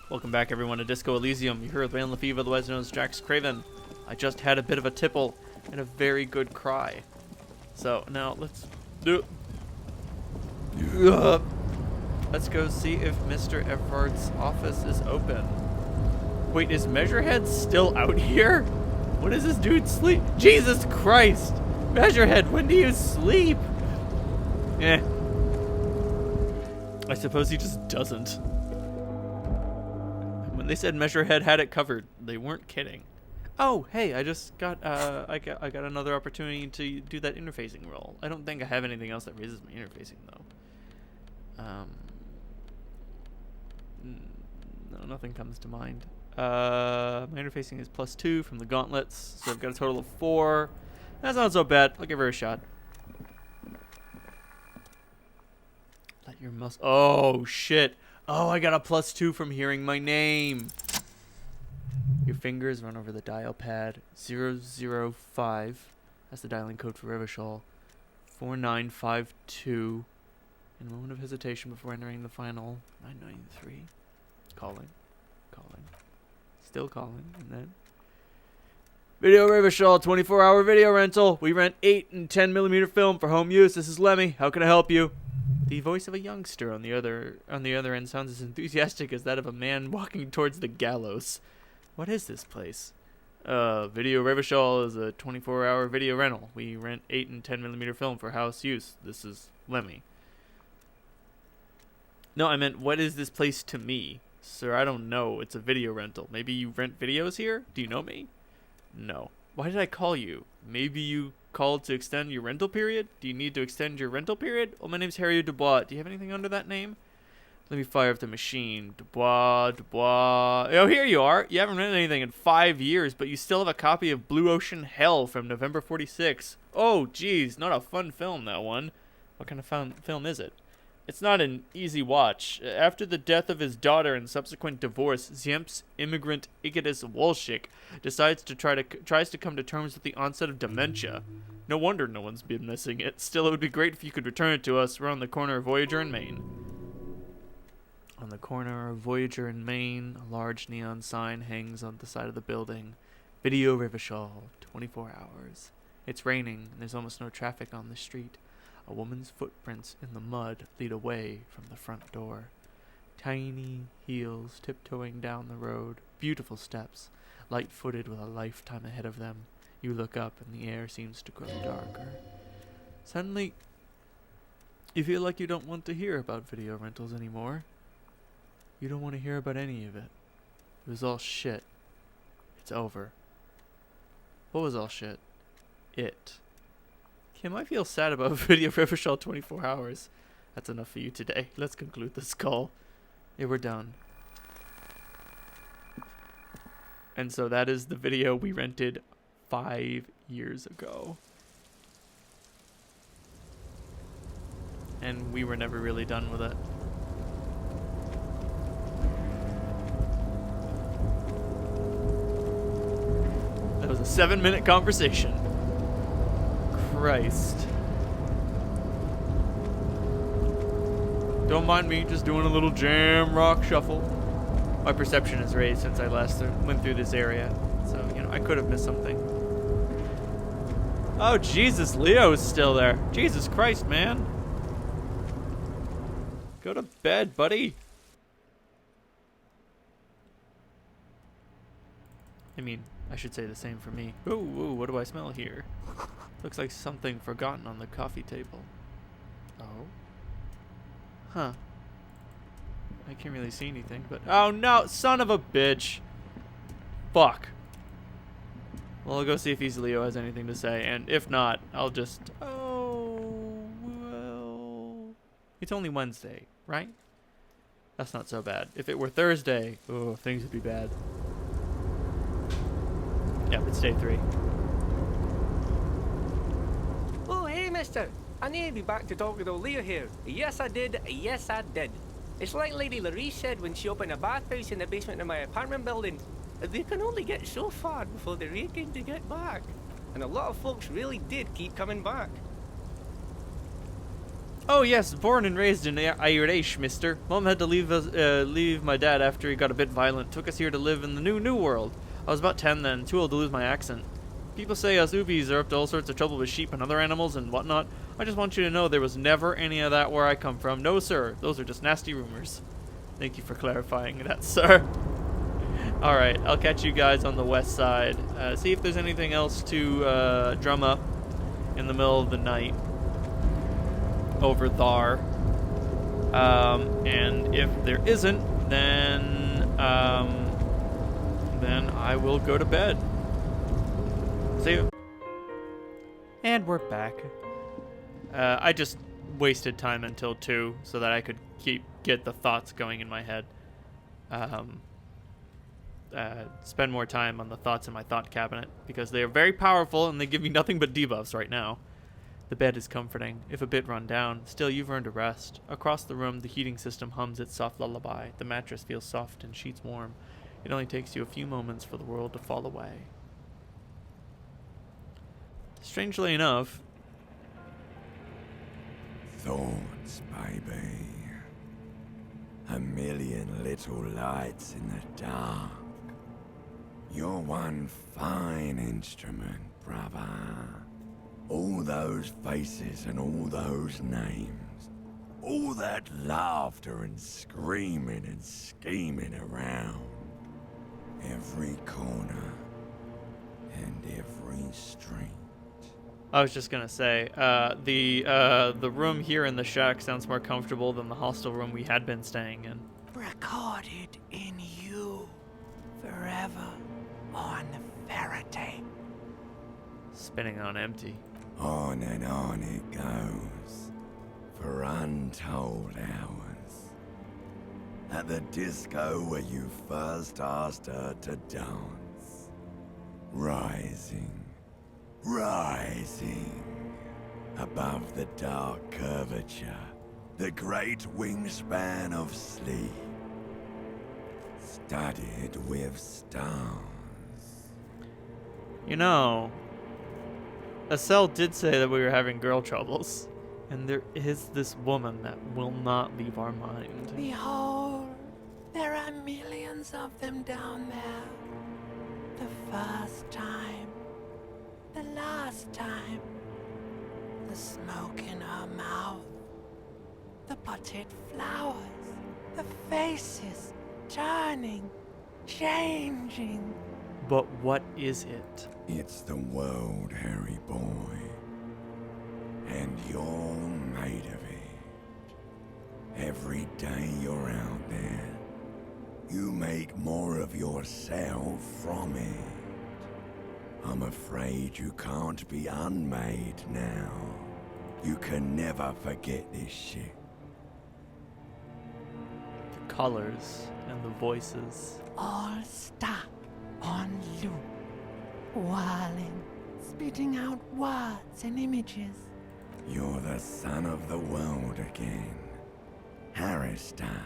Welcome back, everyone, to Disco Elysium. You're here with Van Lefebvre, otherwise known as DraxxKraven. I just had a bit of a tipple and a very good cry. So now let's do. Let's go see if Mr. Everard's office is open. Wait, is Measurehead still out here? When does this dude sleep? Jesus Christ! Measurehead, when do you sleep? I suppose he just doesn't. When they said Measurehead had it covered, they weren't kidding. Oh, hey, I just got I got another opportunity to do that interfacing role. I don't think I have anything else that raises my interfacing though. No, nothing comes to mind. My interfacing is +2 from the gauntlets, so I've got a total of 4. That's not so bad. I'll give her a shot. Let your muscle. Oh shit. Oh, I got a +2 from hearing my name. Your fingers run over the dial pad. 005. That's the dialing code for Revachol. 4952. In a moment of hesitation before entering the final 993. Calling. Still calling. And then. Video Revachol, 24-hour video rental. We rent 8 and 10mm film for home use. This is Lemmy. How can I help you? The voice of a youngster on the other end sounds as enthusiastic as that of a man walking towards the gallows. What is this place? Video Revachol is a 24-hour video rental. We rent 8 and 10mm film for house use. This is Lemmy. No, I meant, what is this place to me? Sir, I don't know. It's a video rental. Maybe you rent videos here? Do you know me? No. Why did I call you? Maybe you called to extend your rental period? Do you need to extend your rental period? Oh, my name's Harry Dubois. Do you have anything under that name? Let me fire up the machine. Dubois. Oh, here you are. You haven't rented anything in 5 years, but you still have a copy of Blue Ocean Hell from November 46. Oh, geez. Not a fun film, that one. What kind of film is it? It's not an easy watch. After the death of his daughter and subsequent divorce, Ziemp's immigrant Igitus Wolschik tries to come to terms with the onset of dementia. No wonder no one's been missing it. Still, it would be great if you could return it to us. We're on the corner of Voyager and Main. On the corner of Voyager and Main, a large neon sign hangs on the side of the building. Video Revachol, 24 hours. It's raining, and there's almost no traffic on the street. A woman's footprints in the mud lead away from the front door. Tiny heels tiptoeing down the road. Beautiful steps, light-footed with a lifetime ahead of them. You look up and the air seems to grow darker. Suddenly, you feel like you don't want to hear about video rentals anymore. You don't want to hear about any of it. It was all shit. It's over. What was all shit? It. Kim, I feel sad about Video Revachol 24 hours. That's enough for you today. Let's conclude this call. Yeah, we're done. And so that is the video we rented 5 years ago. And we were never really done with it. That was a 7-minute conversation. Christ. Don't mind me, just doing a little jam rock shuffle. My perception is raised since I last went through this area. So, I could have missed something. Oh, Jesus, Leo's still there. Jesus Christ, man. Go to bed, buddy. I mean, I should say the same for me. Ooh, what do I smell here? Looks like something forgotten on the coffee table. Oh? Huh. I can't really see anything, but... Oh, no! Son of a bitch! Fuck. Well, I'll go see if Leo has anything to say, and if not, I'll just... Oh, well... It's only Wednesday, right? That's not so bad. If it were Thursday, oh, things would be bad. Yep, it's day 3. Oh, hey, mister. I need to be back to talk with old Leo here. Yes, I did. Yes, I did. It's like Lady Larisse said when she opened a bathhouse in the basement of my apartment building. They can only get so far before they're aching to get back. And a lot of folks really did keep coming back. Oh yes, born and raised in Irish, mister. Mom had to leave my dad after he got a bit violent. Took us here to live in the new world. I was about 10 then, too old to lose my accent. People say us Ubis are up to all sorts of trouble with sheep and other animals and whatnot. I just want you to know there was never any of that where I come from. No, sir. Those are just nasty rumors. Thank you for clarifying that, sir. Alright, I'll catch you guys on the west side. See if there's anything else to drum up in the middle of the night over Thar. And if there isn't, then I will go to bed. See you. And we're back. I just wasted time until 2 so that I could get the thoughts going in my head. Spend more time on the thoughts in my thought cabinet because they are very powerful and they give me nothing but debuffs right now. The bed is comforting, if a bit run down. Still, you've earned a rest. Across the room, the heating system hums its soft lullaby. The mattress feels soft and sheets warm. It only takes you a few moments for the world to fall away. Strangely enough... Thoughts, baby. A million little lights in the dark. You're one fine instrument, brother. All those faces and all those names. All that laughter and screaming and scheming around. Every corner and every street. I was just gonna say, the room here in the shack sounds more comfortable than the hostel room we had been staying in. Recorded in you forever on Faraday. Spinning on empty. On and on it goes for untold hours. At the disco where you first asked her to dance. Rising. Above the dark curvature, the great wingspan of sleep, studded with stars. You know, Estelle did say that we were having girl troubles, and there is this woman that will not leave our mind. Behold, there are millions of them down there. The first time. The last time. The smoke in her mouth. The potted flowers. The faces turning, changing. But what is it? It's the world, Harry boy. And you're made of it. Every day you're out there, you make more of yourself from it. I'm afraid you can't be unmade now. You can never forget this shit. The colors and the voices. All stuck on loop. Whirling, spitting out words and images. You're the son of the world again. Harrister,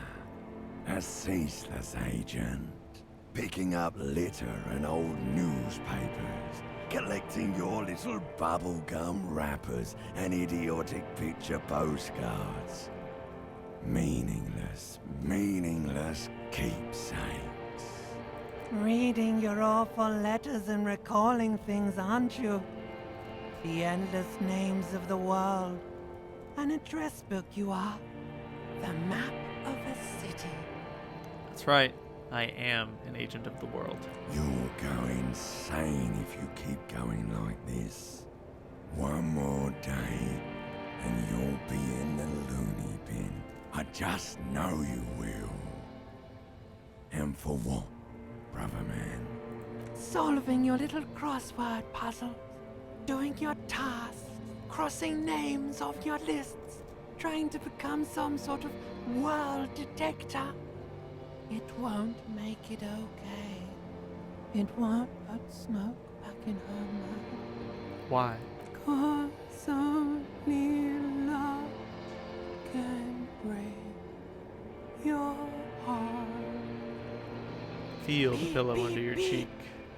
a ceaseless agent. Picking up litter and old newspapers, collecting your little bubblegum wrappers and idiotic picture postcards. Meaningless keepsakes. Reading your awful letters and recalling things, aren't you? The endless names of the world. An address book you are. The map of a city. That's right. I am an agent of the world. You'll go insane if you keep going like this. One more day, and you'll be in the loony bin. I just know you will. And for what, brother man? Solving your little crossword puzzles. Doing your tasks. Crossing names off your lists. Trying to become some sort of world detector. It won't make it okay. It won't put smoke back in her mouth. Why? 'Cause only love can break your heart. Feel the pillow under your cheek.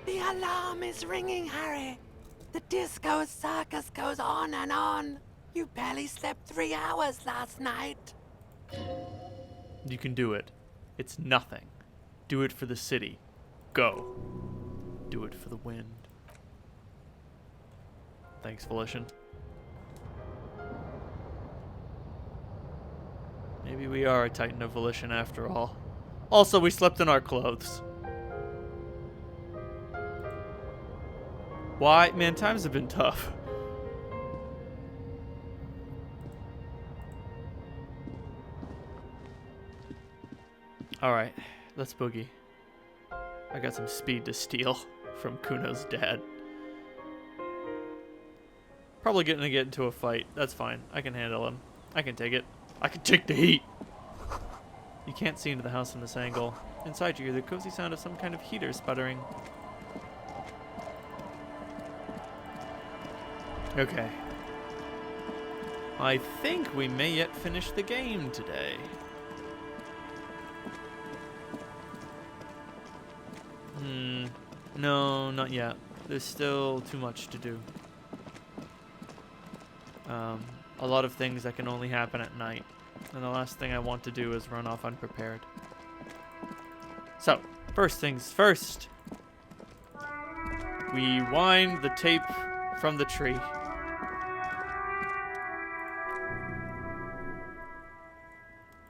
The alarm is ringing, Harry. The disco circus goes on and on. You barely slept 3 hours last night. You can do it. It's nothing. Do it for the city. Go. Do it for the wind. Thanks, Volition. Maybe we are a Titan of Volition after all. Also, we slept in our clothes. Why? Man, times have been tough. Alright, let's boogie. I got some speed to steal from Kuno's dad. Probably gonna get into a fight. That's fine. I can handle him. I can take it. I can take the heat! You can't see into the house from this angle. Inside you hear the cozy sound of some kind of heater sputtering. Okay. I think we may yet finish the game today. No, not yet. There's still too much to do. A lot of things that can only happen at night. And the last thing I want to do is run off unprepared. So, first things first. We wind the tape from the tree.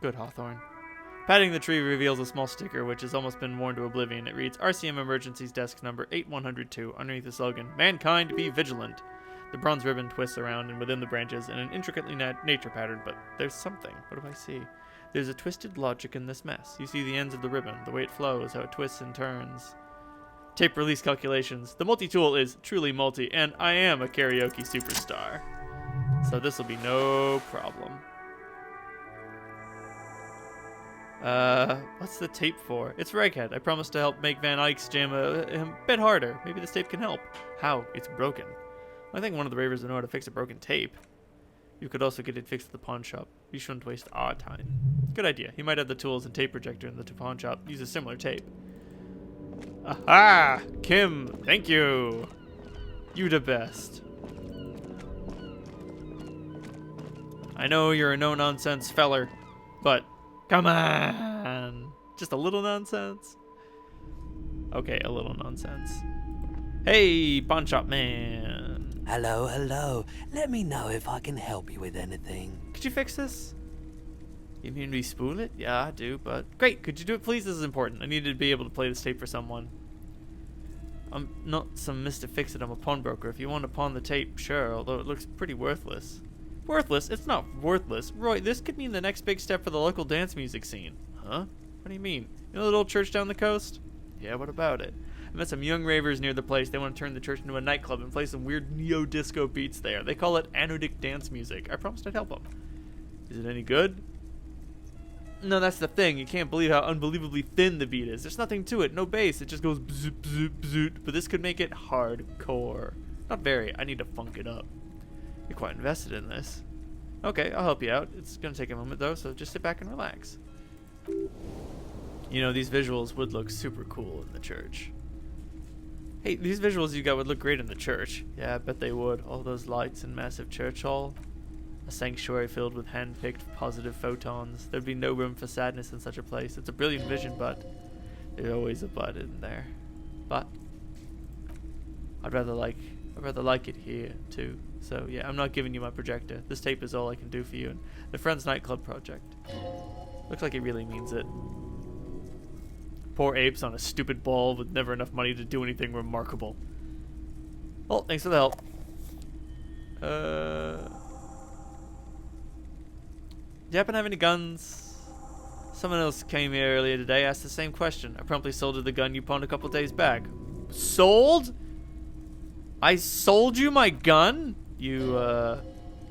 Good, Hawthorne. Patting the tree reveals a small sticker which has almost been worn to oblivion. It reads, RCM Emergencies Desk Number 8102, underneath the slogan, Mankind be vigilant. The bronze ribbon twists around and within the branches in an intricately nature pattern, but there's something. What do I see? There's a twisted logic in this mess. You see the ends of the ribbon, the way it flows, how it twists and turns. Tape release calculations. The multi-tool is truly multi, and I am a karaoke superstar. So this will be no problem. What's the tape for? It's for Egghead. I promised to help make Van Eyck's jam a bit harder. Maybe this tape can help. How? It's broken. I think one of the ravers would know how to fix a broken tape. You could also get it fixed at the pawn shop. You shouldn't waste our time. Good idea. He might have the tools and tape projector in the pawn shop. Use a similar tape. Aha! Kim, thank you. You the best. I know you're a no-nonsense feller, but come on. Just a little nonsense? Okay, a little nonsense. Hey, pawn shop man. Hello, hello. Let me know if I can help you with anything. Could you fix this? You mean we spool it? Yeah, I do, but... Great, could you do it please? This is important. I need to be able to play this tape for someone. I'm not some Mr. Fix-It, I'm a pawnbroker. If you want to pawn the tape, sure, although it looks pretty worthless. Worthless? It's not worthless. Roy, this could mean the next big step for the local dance music scene. Huh? What do you mean? You know the little church down the coast? Yeah, what about it? I met some young ravers near the place. They want to turn the church into a nightclub and play some weird neo-disco beats there. They call it anodic dance music. I promised I'd help them. Is it any good? No, that's the thing. You can't believe how unbelievably thin the beat is. There's nothing to it. No bass. It just goes bzoop, bzoop, bzoop. But this could make it hardcore. Not very. I need to funk it up. You're quite invested in this. Okay, I'll help you out. It's going to take a moment, though, so just sit back and relax. You know, these visuals would look super cool in the church. Hey, these visuals you got would look great in the church. Yeah, I bet they would. All those lights and massive church hall. A sanctuary filled with hand-picked positive photons. There'd be no room for sadness in such a place. It's a brilliant vision, but there's always a but in there. But I'd rather like it here too. So yeah, I'm not giving you my projector. This tape is all I can do for you and the Friends Nightclub project. Looks like he really means it. Poor apes on a stupid ball with never enough money to do anything remarkable. Well, thanks for the help. Do you happen to have any guns? Someone else came here earlier today, asked the same question. I promptly sold her the gun you pawned a couple days back. Sold? I sold you my gun? You,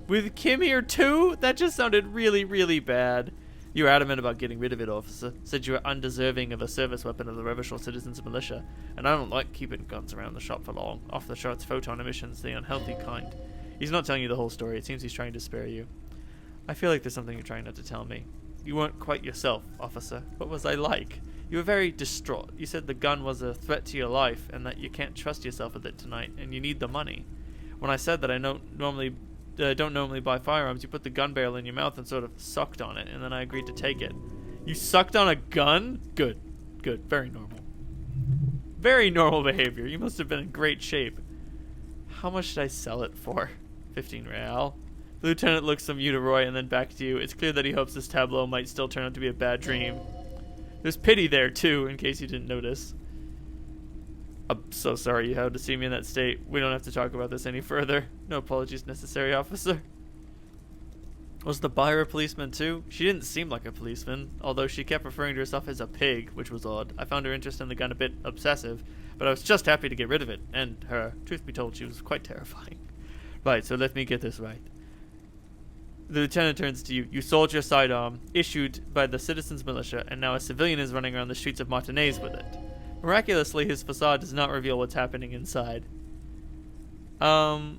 with Kim here too? That just sounded really, really bad. You were adamant about getting rid of it, officer. Said you were undeserving of a service weapon of the Revachol Citizens Militia. And I don't like keeping guns around the shop for long. Off the charts photon emissions, the unhealthy kind. He's not telling you the whole story. It seems he's trying to spare you. I feel like there's something you're trying not to tell me. You weren't quite yourself, officer. What was I like? You were very distraught. You said the gun was a threat to your life and that you can't trust yourself with it tonight and you need the money. When I said that I don't normally don't normally buy firearms, you put the gun barrel in your mouth and sort of sucked on it, and then I agreed to take it. You sucked on a gun? Good. Good. Very normal. Very normal behavior. You must have been in great shape. How much should I sell it for? 15 real. The lieutenant looks from you to Roy and then back to you. It's clear that he hopes this tableau might still turn out to be a bad dream. There's pity there, too, in case you didn't notice. I'm so sorry you had to see me in that state. We don't have to talk about this any further. No apologies necessary, officer. Was the buyer a policeman, too? She didn't seem like a policeman, although she kept referring to herself as a pig, which was odd. I found her interest in the gun a bit obsessive, but I was just happy to get rid of it, and her. Truth be told, she was quite terrifying. Right, so let me get this right. The lieutenant turns to you. You sold your sidearm, issued by the citizens' militia, and now a civilian is running around the streets of Martinez with it. Miraculously, his facade does not reveal what's happening inside. I'm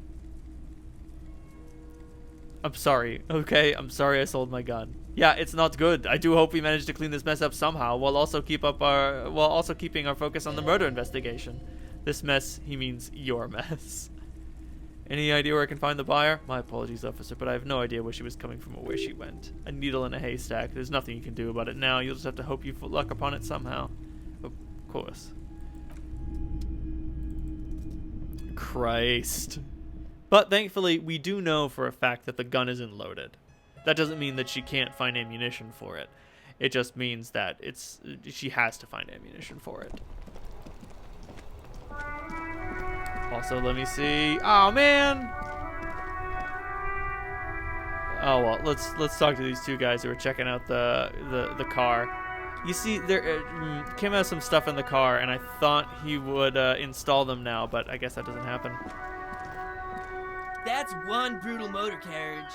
sorry, okay? I'm sorry I sold my gun. Yeah, it's not good. I do hope we manage to clean this mess up somehow, while also keeping our focus on the murder investigation. This mess, he means your mess. Any idea where I can find the buyer? My apologies, officer, but I have no idea where she was coming from or where she went. A needle in a haystack. There's nothing you can do about it now. You'll just have to hope you luck upon it somehow. Of course. Christ. But thankfully, we do know for a fact that the gun isn't loaded. That doesn't mean that she can't find ammunition for it. It just means that she has to find ammunition for it. Also, let me see. Oh man. Oh well, let's talk to these two guys who are checking out the car. You see, there came out some stuff in the car, and I thought he would install them now, but I guess that doesn't happen. That's one brutal motor carriage.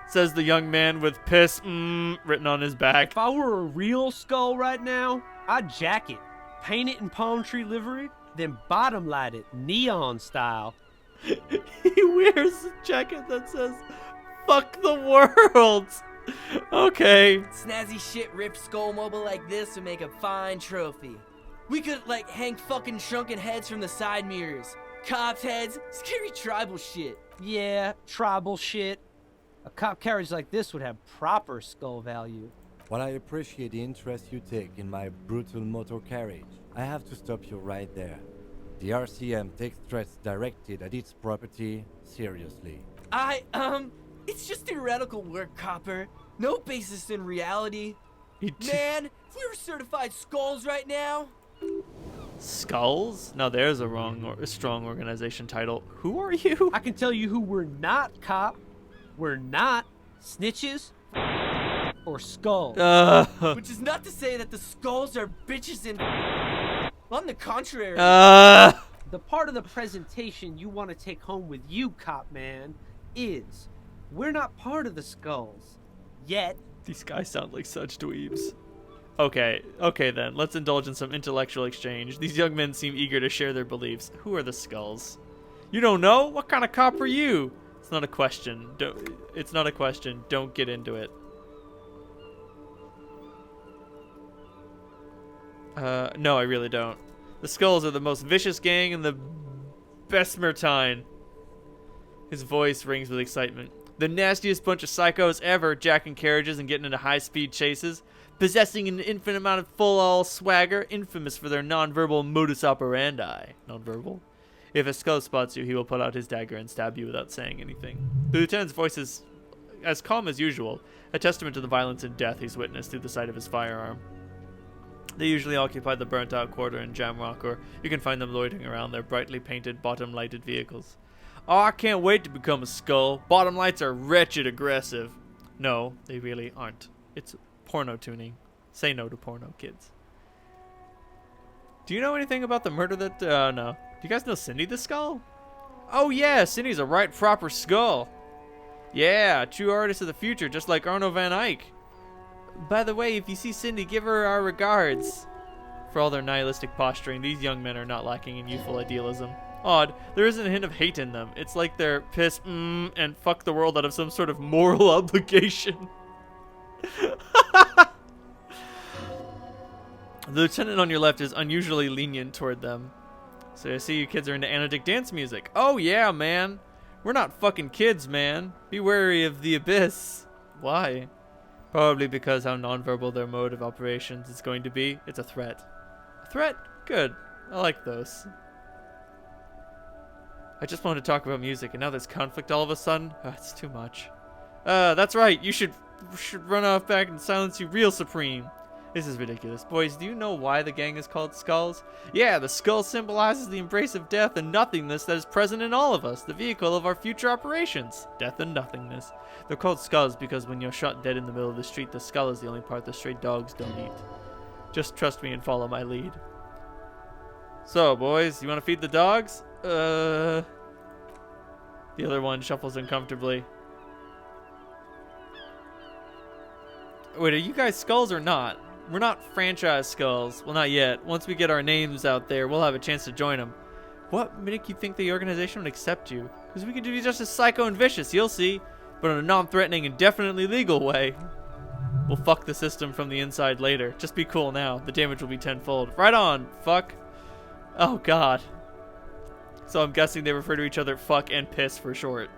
Says the young man with piss written on his back. If I were a real skull right now, I'd jack it, paint it in palm tree livery, then bottom light it neon style. He wears a jacket that says, "Fuck the world." Okay. Snazzy shit ripped skull mobile like this would make a fine trophy. We could, like, hang fucking shrunken heads from the side mirrors. Cops' heads, scary tribal shit. Yeah, tribal shit. A cop carriage like this would have proper skull value. While I appreciate the interest you take in my brutal motor carriage, I have to stop you right there. The RCM takes threats directed at its property seriously. It's just theoretical work, Copper. No basis in reality. Man, if we were certified skulls right now. Skulls? Now there's a strong organization title. Who are you? I can tell you who we're not, cop. We're not snitches or skulls. Which is not to say that the skulls are bitches and... On the contrary. The part of the presentation you want to take home with you, cop man, is we're not part of the skulls. Yet. These guys sound like such dweebs. Okay then. Let's indulge in some intellectual exchange. These young men seem eager to share their beliefs. Who are the skulls? You don't know? What kind of cop are you? It's not a question. It's not a question. Don't get into it. No, I really don't. The Skulls are the most vicious gang in the Besmertine. His voice rings with excitement. The nastiest bunch of psychos ever, jacking carriages and getting into high-speed chases, possessing an infinite amount of full-all swagger, infamous for their non-verbal modus operandi. Non-verbal? If a skull spots you, he will pull out his dagger and stab you without saying anything. The lieutenant's voice is as calm as usual, a testament to the violence and death he's witnessed through the sight of his firearm. They usually occupy the burnt-out quarter in Jamrock, or you can find them loitering around their brightly painted, bottom-lighted vehicles. Oh, I can't wait to become a skull. Bottom lights are wretched aggressive. No, they really aren't. It's porno tuning. Say no to porno, kids. Do you know anything about the murder that, no. Do you guys know Cindy the Skull? Oh yeah, Cindy's a right proper skull. Yeah, true artist of the future, just like Arno van Eyck. By the way, if you see Cindy, give her our regards. For all their nihilistic posturing, these young men are not lacking in youthful idealism. Odd, there isn't a hint of hate in them. It's like they're piss, and fuck the world out of some sort of moral obligation. The lieutenant on your left is unusually lenient toward them. So I see you kids are into anodic dance music. Oh yeah, man. We're not fucking kids, man. Be wary of the abyss. Why? Probably because how nonverbal their mode of operations is going to be. It's a threat. A threat? Good. I like those. I just wanted to talk about music, and now there's conflict all of a sudden. It's too much. That's right. You should run off back and silence you real supreme. This is ridiculous. Boys, do you know why the gang is called Skulls? Yeah, the skull symbolizes the embrace of death and nothingness that is present in all of us, the vehicle of our future operations. Death and nothingness. They're called Skulls because when you're shot dead in the middle of the street, the skull is the only part the stray dogs don't eat. Just trust me and follow my lead. So, boys, you want to feed the dogs? The other one shuffles uncomfortably. Wait, are you guys Skulls or not? We're not franchise Skulls. Well, not yet. Once we get our names out there, we'll have a chance to join them. What make you think the organization would accept you? Because we can be just as psycho and vicious, you'll see. But in a non-threatening and definitely legal way. We'll fuck the system from the inside later. Just be cool now. The damage will be tenfold. Right on, fuck. Oh, God. So I'm guessing they refer to each other fuck and piss for short.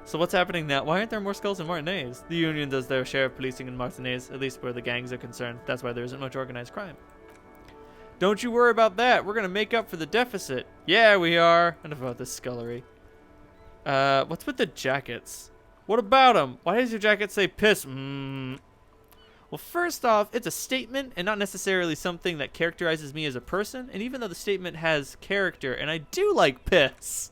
So what's happening now? Why aren't there more Skulls in Martinez? The Union does their share of policing in Martinez, at least where the gangs are concerned. That's why there isn't much organized crime. Don't you worry about that. We're going to make up for the deficit. Yeah, we are. Enough about this scullery. What's with the jackets? What about them? Why does your jacket say piss? Well, first off, it's a statement and not necessarily something that characterizes me as a person. And even though the statement has character, and I do like piss,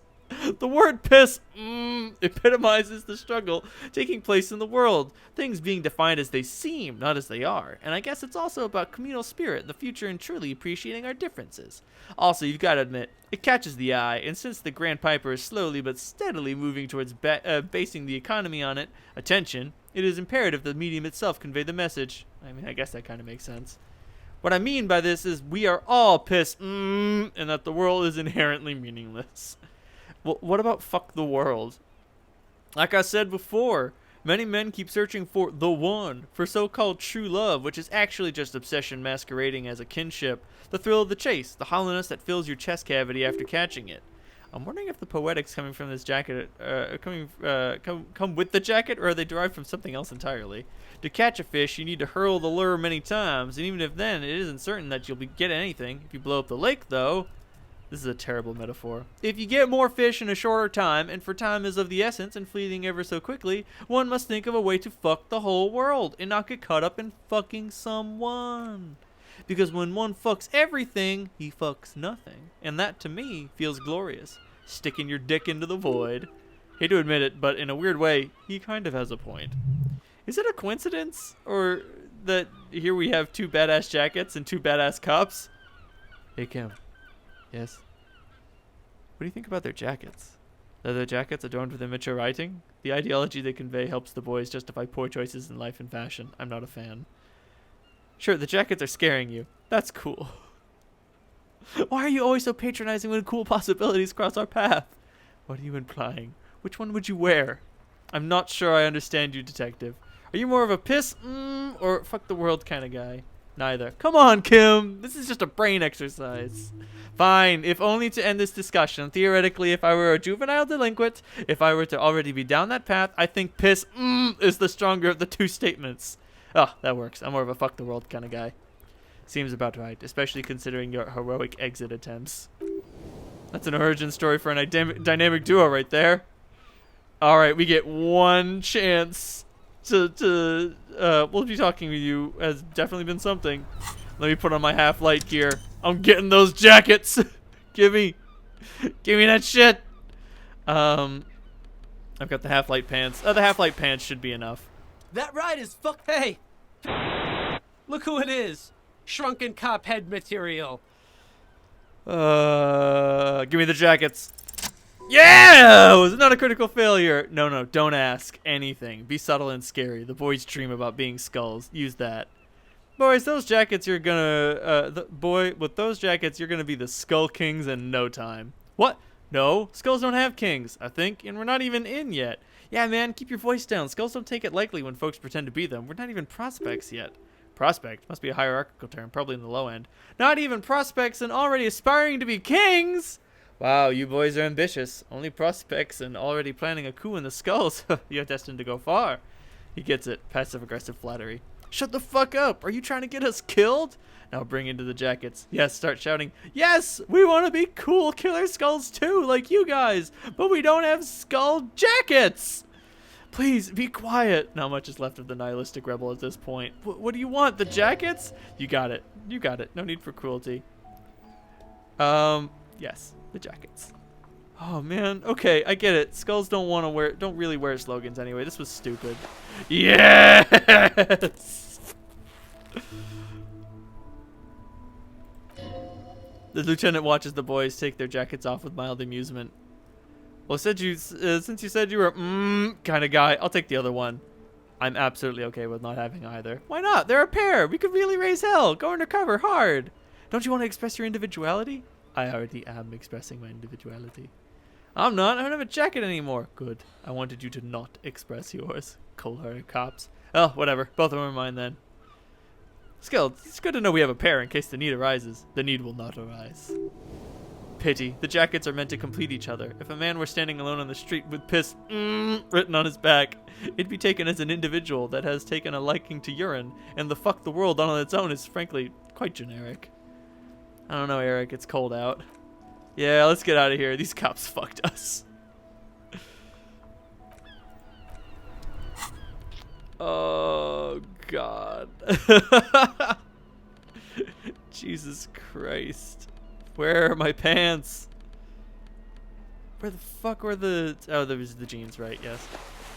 the word piss epitomizes the struggle taking place in the world. Things being defined as they seem, not as they are. And I guess it's also about communal spirit in the future and truly appreciating our differences. Also, you've got to admit, it catches the eye. And since the Grand Piper is slowly but steadily moving towards basing the economy on attention, it is imperative the medium itself convey the message. I mean, I guess that kind of makes sense. What I mean by this is we are all pissed, and that the world is inherently meaningless. Well, what about fuck the world? Like I said before, many men keep searching for the one, for so-called true love, which is actually just obsession masquerading as a kinship, the thrill of the chase, the hollowness that fills your chest cavity after catching it. I'm wondering if the poetics coming from this jacket come with the jacket, or are they derived from something else entirely? To catch a fish, you need to hurl the lure many times, and even if then, it isn't certain that you'll get anything. If you blow up the lake, though... This is a terrible metaphor. If you get more fish in a shorter time, and for time is of the essence and fleeting ever so quickly, one must think of a way to fuck the whole world and not get caught up in fucking someone. Because when one fucks everything, he fucks nothing. And that, to me, feels glorious. Sticking your dick into the void. Hate to admit it, but in a weird way, he kind of has a point. Is it a coincidence? Or that here we have two badass jackets and two badass cops? Hey, Kim. Yes? What do you think about their jackets? Leather jackets adorned with immature writing? The ideology they convey helps the boys justify poor choices in life and fashion. I'm not a fan. Sure, the jackets are scaring you. That's cool. Why are you always so patronizing when cool possibilities cross our path? What are you implying? Which one would you wear? I'm not sure I understand you, detective. Are you more of a piss, or fuck the world kind of guy? Neither. Come on, Kim. This is just a brain exercise. Fine, if only to end this discussion. Theoretically, if I were a juvenile delinquent, if I were to already be down that path, I think piss, is the stronger of the two statements. Oh, that works. I'm more of a fuck the world kind of guy. Seems about right, especially considering your heroic exit attempts. That's an origin story for an dynamic duo right there. Alright, we get one chance to we'll be talking with you. Has definitely been something. Let me put on my half-light gear. I'm getting those jackets. Give me that shit. I've got the half-light pants. The half-light pants should be enough. That ride is fuck. Hey! Look who it is. Shrunken cop head material. Give me the jackets. Yeah! It was not a critical failure. No, don't ask anything. Be subtle and scary. The boys dream about being skulls. Use that. Boys, those jackets you're gonna, with those jackets you're gonna be the Skull Kings in no time. What? No, skulls don't have kings, I think, and we're not even in yet. Yeah, man, keep your voice down. Skulls don't take it lightly when folks pretend to be them. We're not even prospects yet. Prospect must be a hierarchical term, probably in the low end. Not even prospects and already aspiring to be kings. Wow, you boys are ambitious. Only prospects and already planning a coup in the skulls. You're destined to go far. He gets it. Passive-aggressive flattery. Shut the fuck up. Are you trying to get us killed? Now bring into the jackets. Yes, start shouting. Yes, we want to be cool killer skulls too, like you guys. But we don't have skull jackets. Please, be quiet. Not much is left of the nihilistic rebel at this point. What do you want? The jackets? You got it. You got it. No need for cruelty. Yes. The jackets. Oh man, okay, I get it. Skulls don't really wear slogans anyway. This was stupid. Yes! The lieutenant watches the boys take their jackets off with mild amusement. Well, since you said you were kind of guy, I'll take the other one. I'm absolutely okay with not having either. Why not? They're a pair. We could really raise hell. Go undercover hard. Don't you want to express your individuality? I already am expressing my individuality. I'm not. I don't have a jacket anymore. Good. I wanted you to not express yours. Cold-hearted cops. Oh, whatever. Both of them are mine then. Skilled. It's good to know we have a pair in case the need arises. The need will not arise. Pity. The jackets are meant to complete each other. If a man were standing alone on the street with piss written on his back, it'd be taken as an individual that has taken a liking to urine, and the fuck the world on its own is frankly quite generic. I don't know, Eric. It's cold out. Yeah, let's get out of here. These cops fucked us. Oh, God. Jesus Christ. Where are my pants? Where the fuck were the... Oh, there was the jeans, right, yes.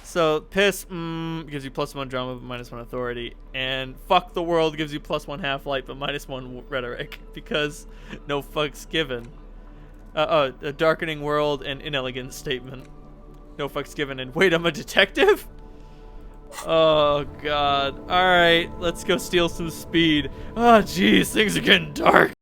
So, piss gives you +1 drama but -1 authority. And fuck the world gives you +1 half-light but -1 rhetoric. Because no fucks given. A darkening world and inelegant statement. No fucks given and wait, I'm a detective? Oh, God. Alright, let's go steal some speed. Oh, jeez, things are getting dark.